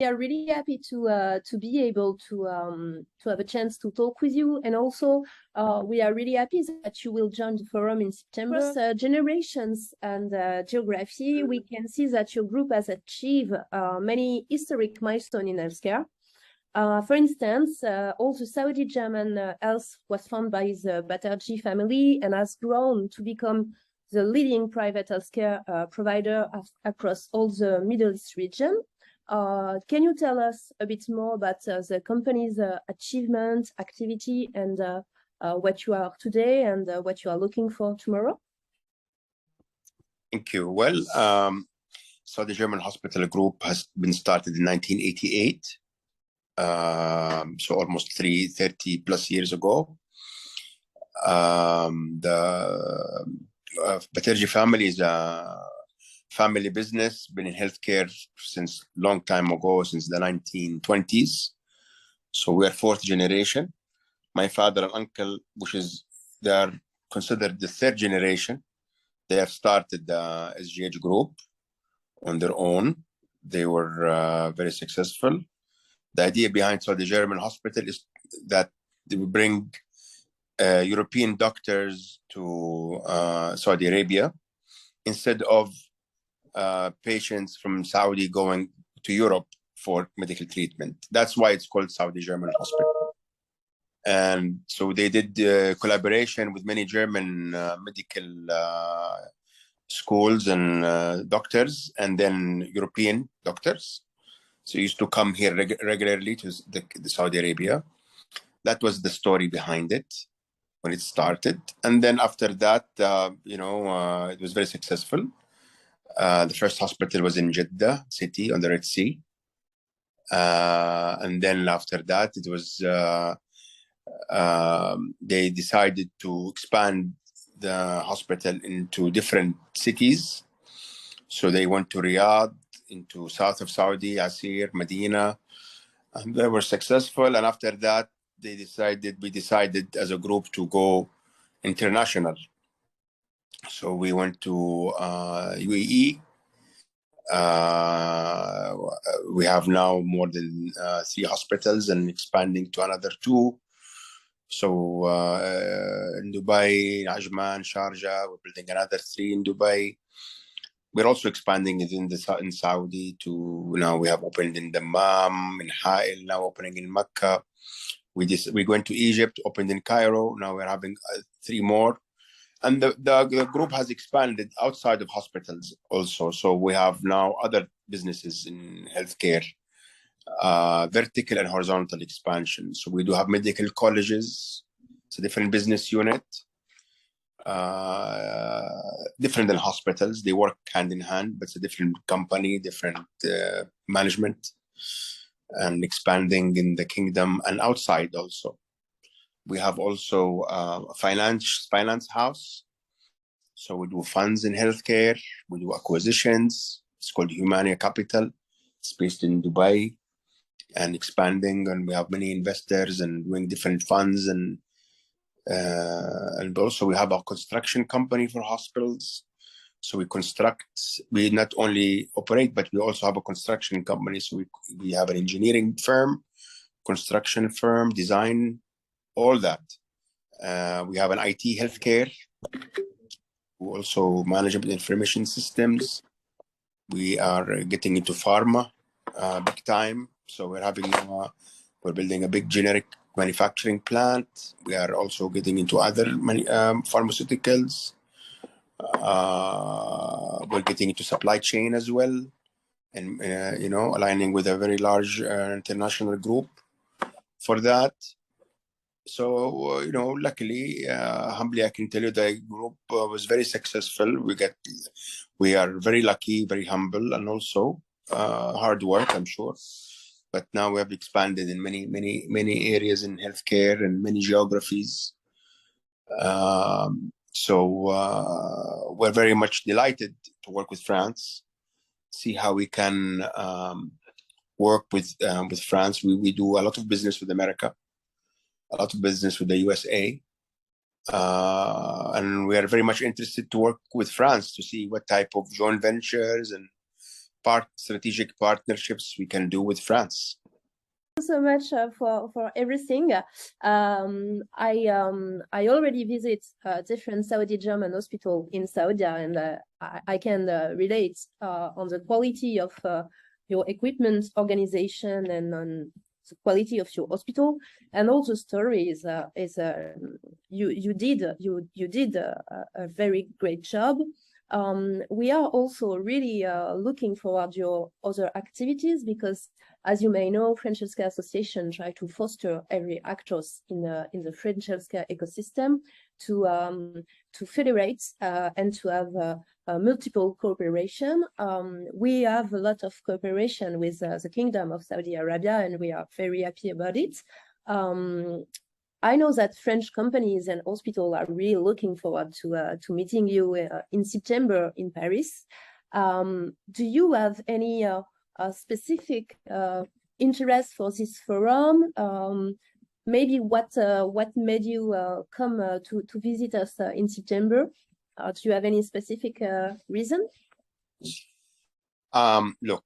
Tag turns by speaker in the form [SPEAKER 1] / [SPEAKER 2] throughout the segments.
[SPEAKER 1] We are really happy to be able to have a chance to talk with you, and also we are really happy that you will join the forum in September. Across generations and geography, we can see that your group has achieved many historic milestones in healthcare. For instance, all the Saudi German health was founded by the Batterjee family and has grown to become the leading private healthcare provider across all the Middle East region. Can you tell us a bit more about the company's achievement, activity, and what you are today and what you are looking for tomorrow?
[SPEAKER 2] Thank you. Well, Saudi German Hospital Group has been started in 1988, so almost 30 plus years ago. The Batterjee family is a family business, been in healthcare since long time ago, since the 1920s. So we are fourth generation. My father and uncle, they are considered the third generation. They have started the SGH group on their own. They were very successful. The idea behind Saudi German Hospital is that they will bring European doctors to Saudi Arabia instead of patients from Saudi going to Europe for medical treatment. That's why it's called Saudi German Hospital. And so they did collaboration with many German medical schools and doctors, and then European doctors. So used to come here regularly to the Saudi Arabia. That was the story behind it when it started. And then after that, it was very successful. The first hospital was in Jeddah city on the Red Sea. And then after that, it was, they decided to expand the hospital into different cities. So they went to Riyadh, into south of Saudi, Asir, Medina, and they were successful. And after that, we decided as a group to go international. So we went to UAE. We have now more than 3 hospitals and expanding to another 2. So in Dubai, Ajman, Sharjah, we're building another 3 in Dubai. We're also expanding it in Saudi to now we have opened in Dammam, in Ha'il, now opening in Mecca. We went to Egypt, opened in Cairo. Now we're having 3 more. And the group has expanded outside of hospitals also. So we have now other businesses in healthcare, vertical and horizontal expansion. So we do have medical colleges. It's a different business unit, different than hospitals. They work hand in hand, but it's a different company, different management, and expanding in the kingdom and outside also. We have also a finance house. So we do funds in healthcare. We do acquisitions. It's called Humania Capital. It's based in Dubai and expanding. And we have many investors and doing different funds. And also we have a construction company for hospitals. So we construct. We not only operate, but we also have a construction company. So we have an engineering firm, construction firm, design, all that. We have an IT healthcare. We also management information systems. We are getting into pharma big time. So we're building a big generic manufacturing plant. We are also getting into other pharmaceuticals. We're getting into supply chain as well, and aligning with a very large international group for that. So, luckily, humbly, I can tell you the group was very successful. We are very lucky, very humble, and also hard work, I'm sure. But now we have expanded in many, many, many areas in healthcare and many geographies. So we're very much delighted to work with France, see how we can work with France. We do a lot of business with America, a lot of business with the USA. And we are very much interested to work with France to see what type of joint ventures and strategic partnerships we can do with France.
[SPEAKER 1] Thank you so much for everything. I already visit different Saudi German hospital in Saudi, and I can relate on the quality of your equipment, organization, and on the quality of your hospital. And all the stories you did a very great job. We are also really looking forward to your other activities, because, as you may know, French Healthcare Association try to foster every actors in the French healthcare ecosystem to federate and to have multiple cooperation. We have a lot of cooperation with the Kingdom of Saudi Arabia, and we are very happy about it. I know that French companies and hospitals are really looking forward to meeting you in September in Paris. Do you have any specific interest for this forum? Maybe what made you come to visit us in September? Do you have any specific reason?
[SPEAKER 2] Look,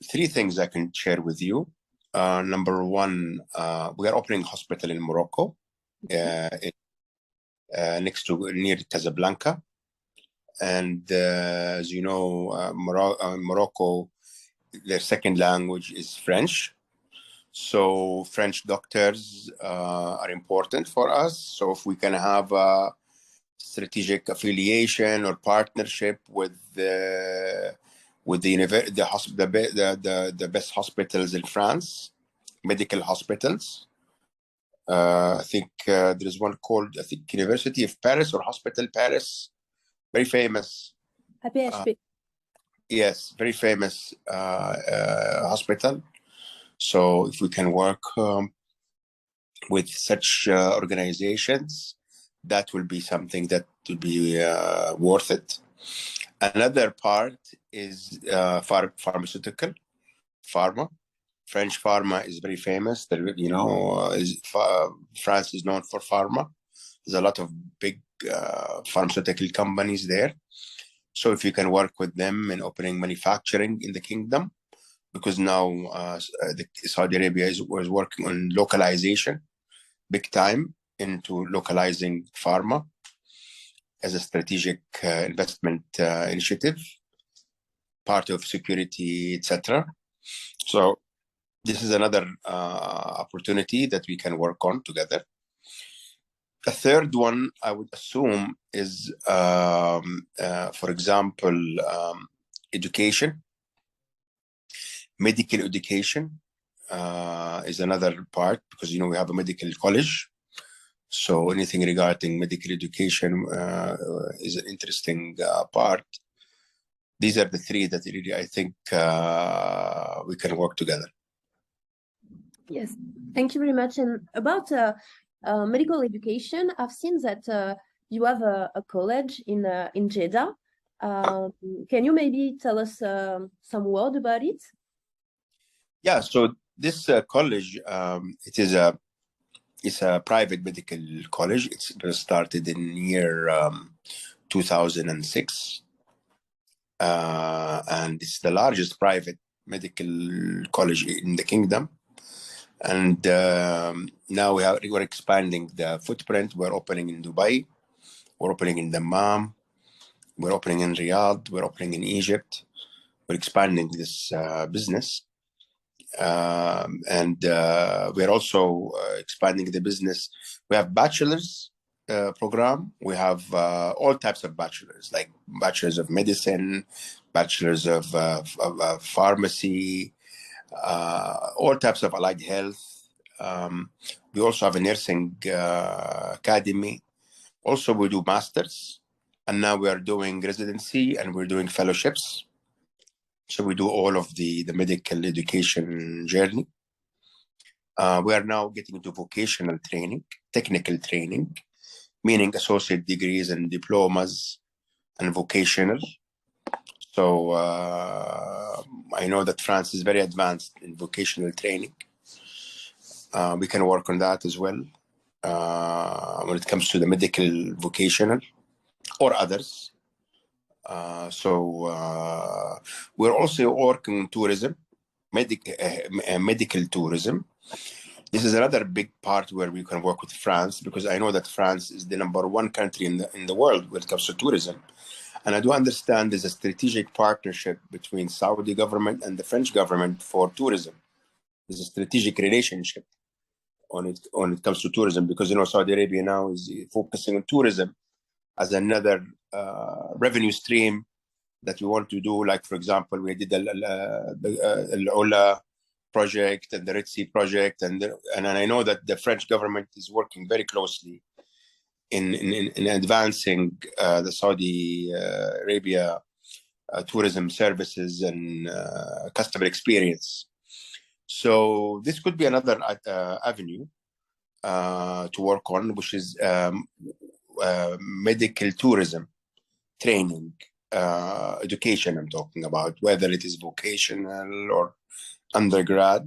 [SPEAKER 2] 3 things I can share with you. Number 1, we are opening a hospital in Morocco, near Casablanca. And as you know, Morocco, their second language is French. So French doctors are important for us. So if we can have a strategic affiliation or partnership with the best hospitals in France, medical hospitals. I think there is one called, I think, University of Paris or Hospital Paris, very famous. Yes, very famous hospital. So if we can work with such organizations, that will be something that will be worth it. Another part is pharmaceutical, pharma. French pharma is very famous. You know, France is known for pharma. There's a lot of big pharmaceutical companies there. So if you can work with them in opening manufacturing in the kingdom, because now Saudi Arabia was working on localization, big time into localizing pharma as a strategic investment initiative, part of security, etc. So this is another opportunity that we can work on together. The third one, I would assume, is, for example, education. Medical education is another part, because, you know, we have a medical college. So anything regarding medical education is an interesting part. These are the 3 that really, I think, we can work together.
[SPEAKER 1] Yes, thank you very much. And about medical education, I've seen that you have a college in Jeddah. Can you maybe tell us some word about it?
[SPEAKER 2] Yeah, so this college, it's a private medical college. It started in year 2006. And it's the largest private medical college in the kingdom. And now we're expanding the footprint. We're opening in Dubai. We're opening in Dammam. We're opening in Riyadh. We're opening in Egypt. We're expanding this business. And we're also expanding the business. We have bachelor's program. We have all types of bachelors, like bachelors of medicine, bachelors of pharmacy, all types of allied health. We also have a nursing academy. Also, we do masters, and now we are doing residency and we're doing fellowships. So we do all of the medical education journey. We are now getting into vocational training, technical training, meaning associate degrees and diplomas and vocational. So I know that France is very advanced in vocational training. We can work on that as well when it comes to the medical vocational or others. We're also working on tourism, medical tourism. This is another big part where we can work with France, because I know that France is the #1 country in the world when it comes to tourism. And I do understand there's a strategic partnership between Saudi government and the French government for tourism. There's a strategic relationship when it comes to tourism, because Saudi Arabia now is focusing on tourism as another revenue stream that we want to do. Like, for example, we did the Ola project and the Red Sea project, and I know that the French government is working very closely in advancing the Saudi Arabia tourism services and customer experience. So this could be another avenue to work on, which is medical tourism training, education. I'm talking about whether it is vocational or undergrad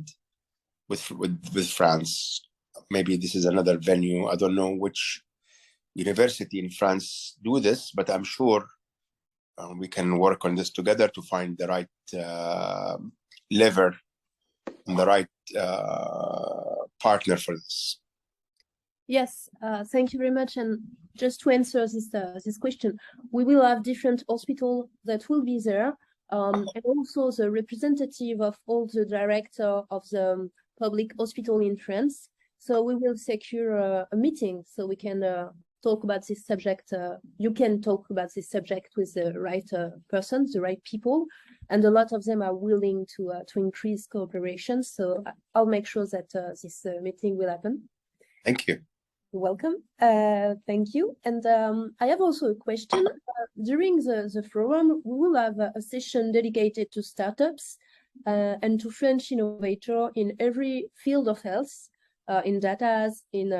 [SPEAKER 2] with France. Maybe this is another venue. I don't know which university in France do this, but I'm sure we can work on this together to find the right lever and the right partner for this.
[SPEAKER 1] Yes, thank you very much. And just to answer this question, we will have different hospitals that will be there, and also the representative of all the director of the public hospital in France. So we will secure a meeting so we can talk about this subject. You can talk about this subject with the right person, the right people, and a lot of them are willing to increase cooperation. So I'll make sure that this meeting will happen.
[SPEAKER 2] Thank you.
[SPEAKER 1] You're welcome. Thank you. And I have also a question. During the forum, we will have a session dedicated to startups and to French innovators in every field of health, in data, in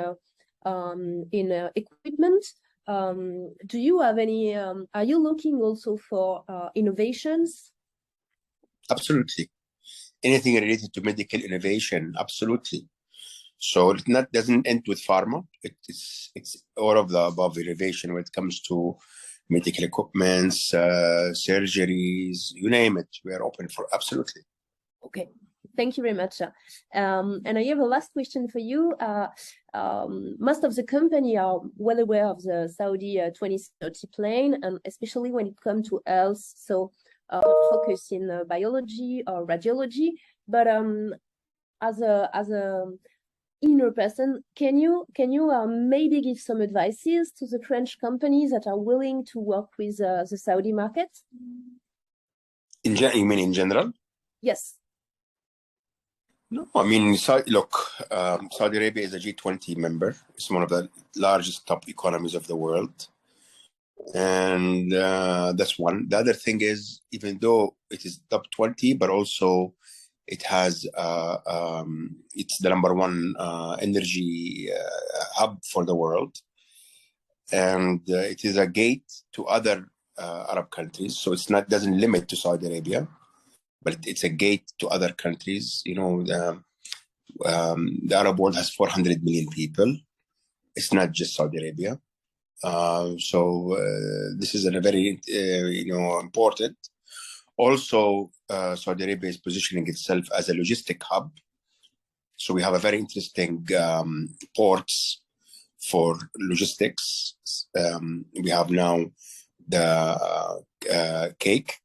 [SPEAKER 1] equipment. Do you have any? Are you looking also for innovations?
[SPEAKER 2] Absolutely. Anything related to medical innovation, absolutely. So it doesn't end with pharma. It's all of the above innovation when it comes to medical equipments, surgeries, you name it. We are open for absolutely.
[SPEAKER 1] Okay, thank you very much. And I have a last question for you. Most of the company are well aware of the Saudi 2030 plan, and especially when it comes to health. So focus in biology or radiology. But as a inner person, can you maybe give some advices to the French companies that are willing to work with the Saudi market?
[SPEAKER 2] You mean in general?
[SPEAKER 1] Yes.
[SPEAKER 2] No, I mean, look, Saudi Arabia is a G20 member. It's one of the largest top economies of the world. And that's one. The other thing is, even though it is top 20, but also it has, it's the #1 energy hub for the world. And it is a gate to other Arab countries. So doesn't limit to Saudi Arabia, but it's a gate to other countries. The Arab world has 400 million people. It's not just Saudi Arabia. So this is a very, important. Also, Saudi Arabia is positioning itself as a logistic hub. So we have a very interesting ports for logistics. We have now the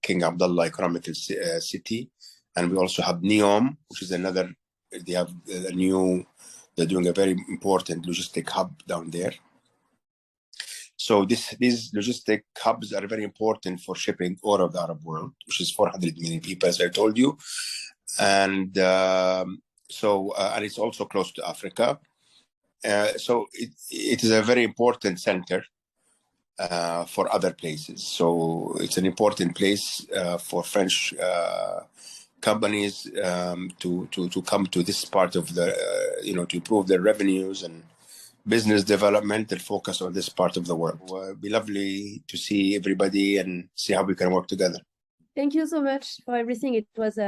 [SPEAKER 2] King Abdullah Economical City, and we also have NEOM, which is another. They have they're doing a very important logistic hub down there. So these logistic hubs are very important for shipping all of the Arab world, which is 400 million people, as I told you. And and it's also close to Africa. So it is a very important center for other places. So it's an important place for French companies to come to this part of the, to improve their revenues and business development and focus on this part of the world. It'd be lovely to see everybody and see how we can work together.
[SPEAKER 1] Thank you so much for everything. It was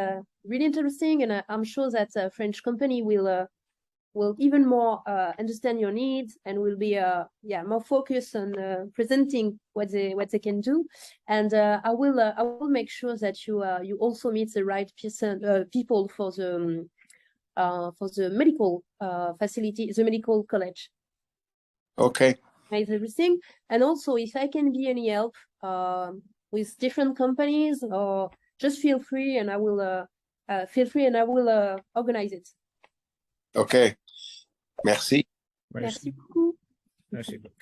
[SPEAKER 1] really interesting, and I'm sure that a French company will will even more understand your needs and will be more focused on presenting what they can do. And I will make sure that you also meet the right people for the medical facility, the medical college.
[SPEAKER 2] Okay.
[SPEAKER 1] Nice everything. And also, if I can be any help with different companies, or just feel free, and I will organize it.
[SPEAKER 2] Okay. Merci.
[SPEAKER 1] Merci beaucoup.
[SPEAKER 3] Merci beaucoup.